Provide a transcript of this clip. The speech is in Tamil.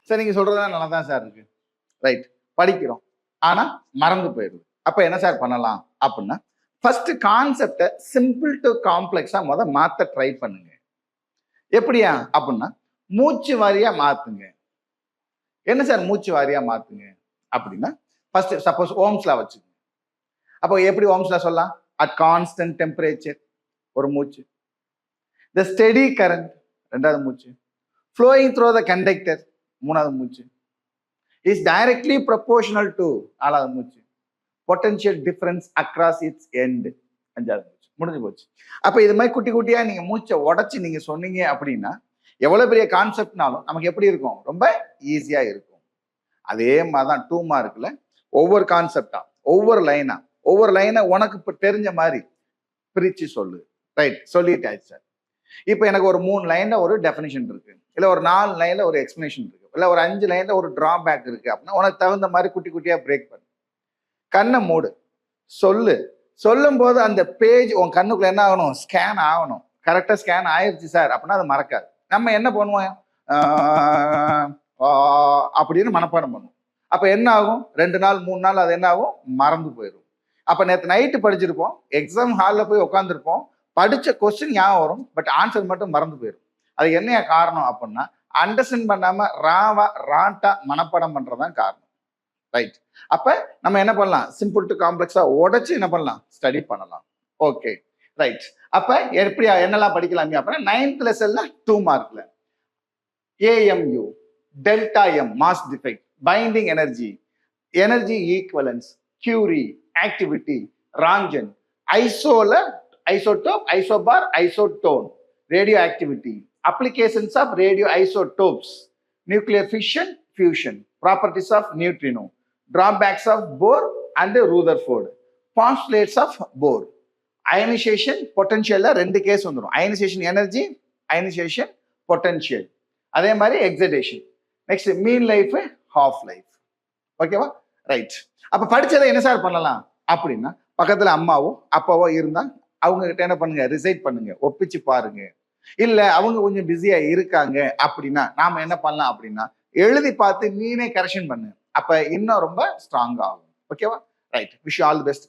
சார் நீங்க சொல்றதெல்லாம் நல்லா தான் சார் இருக்கு. ரைட். படிக்கிறோம். ஆனா மறந்து போயிடுது. அப்ப என்ன சார் பண்ணலாம் அப்படின்னா, ஃபர்ஸ்ட் கான்செப்டை சிம்பிள் டு காம்ப்ளெக்ஸா மாத்த ட்ரை பண்ணுங்க. எப்படியா அப்படின்னா, மூச்சு வாரியா மாத்துங்க. என்ன சார் மூச்சு வாரியா மாத்துங்க அப்படின்னா, ஃபர்ஸ்ட் சப்போஸ் ஓம்ஸ்லா வச்சுக்கோங்க. அப்போ எப்படி ஓம்ஸ்லா சொல்லலாம்? அட் கான்ஸ்டன்ட் டெம்பரேச்சர் ஒரு மூச்சு, த ஸ்டெடி கரண்ட் ரெண்டாவது மூச்சு, flowing through the conductor மூணாவது மூச்சு, is directly proportional to நாலாவது மூச்சு, potential difference across its end அஞ்சாவது மூச்சு. முடிஞ்சு போச்சு. அப்ப இது மாதிரி குட்டி குட்டியா நீங்க மூச்சை உடைச்சு நீங்க சொன்னீங்க அப்படின்னா எவ்வளவு பெரிய கான்செப்ட்னாலும் நமக்கு எப்படி இருக்கும்? ரொம்ப ஈஸியா இருக்கும். அதே மாதிரிதான் 2 மார்க்ல ஒவ்வொரு கான்செப்டா ஒவ்வொரு லைனை உனக்கு இப்ப தெரிஞ்ச மாதிரி பிரிச்சு சொல்லு. ரைட், சொல்லிட்டாச்சு சார். இப்ப எனக்கு ஒரு 3 லைன்ல ஒரு டெஃபினிஷன் இருக்கு, இல்ல ஒரு 4 லைன்ல ஒரு எக்ஸ்பிளனேஷன் இருக்கு, இல்ல ஒரு 5 லைன்ல ஒரு டிராபேக் இருக்கு அப்படின்னா உனக்கு தகுந்த மாதிரி குட்டி குட்டியா பிரேக் பண்ணு. கண்ணை மூடு, சொல்லு. சொல்லும் போது அந்த பேஜ் உன் கண்ணுக்குள்ள என்ன ஆகணும்? ஸ்கேன் ஆகணும். கரெக்டா ஸ்கேன் ஆயிடுச்சு சார் அப்படின்னா அது மறக்காது. நம்ம என்ன பண்ணுவோம்? அப்படின்னு மனப்பாடம் பண்ணுவோம். அப்ப என்ன ஆகும்? 2 நாள் 3 நாள் அது என்ன ஆகும்? மறந்து போயிடும். அப்ப நேற்று நைட்டு படிச்சிருப்போம், எக்ஸாம் ஹாலில் போய் உட்காந்துருப்போம், படிச்ச கொஸ்டின் ஞாபகம் வரும், பட் ஆன்சர் மட்டும் மறந்து போயிடும். அது என்ன காரணம் அப்படின்னா, அண்டர்ஸ்டாண்ட் பண்ணாம ராட்டா மனப்பாடம் பண்றதுதான் காரணம். ரைட். அப்ப நம்ம என்ன பண்ணலாம்? சிம்பிள் டு காம்ப்ளெக்ஸா உடைச்சு என்ன பண்ணலாம்? ஸ்டடி பண்ணலாம். Okay, right. அப்ப எப்படி என்னெல்லாம் படிக்கலாம் அப்படின்னா 9th லெசன்ல 2 மார்க்ல AMU, delta M mass defect, binding energy equivalence, Curie, activity, Ranjan, isotope, isobar, isotone, radioactivity, applications of radioisotopes, nuclear fission, fusion, properties of neutrino, drawbacks of Bohr and Rutherford, postulates of Bohr, ionization potential ரெண்டு கேஸ் வந்துடும். ionization energy, ionization potential, அதே மாதிரி excitation. நெக்ஸ்ட் மீன் லைஃப், ஹாஃப் லைஃப். ஓகேவா? ரைட். அப்ப படிச்சதை என்ன சார் பண்ணலாம் அப்படின்னா, பக்கத்துல அம்மாவோ அப்பாவோ இருந்தா அவங்க கிட்ட என்ன பண்ணுங்க? ரிசைட் பண்ணுங்க, ஒப்பிச்சு பாருங்க. இல்ல அவங்க கொஞ்சம் பிஸியா இருக்காங்க அப்படின்னா நாம என்ன பண்ணலாம் அப்படின்னா, எழுதி பார்த்து நீனே கரெக்ஷன் பண்ணு. அப்ப இன்னும் ரொம்ப ஸ்ட்ராங் ஆகும். ஓகேவா? Right. Wish all the best.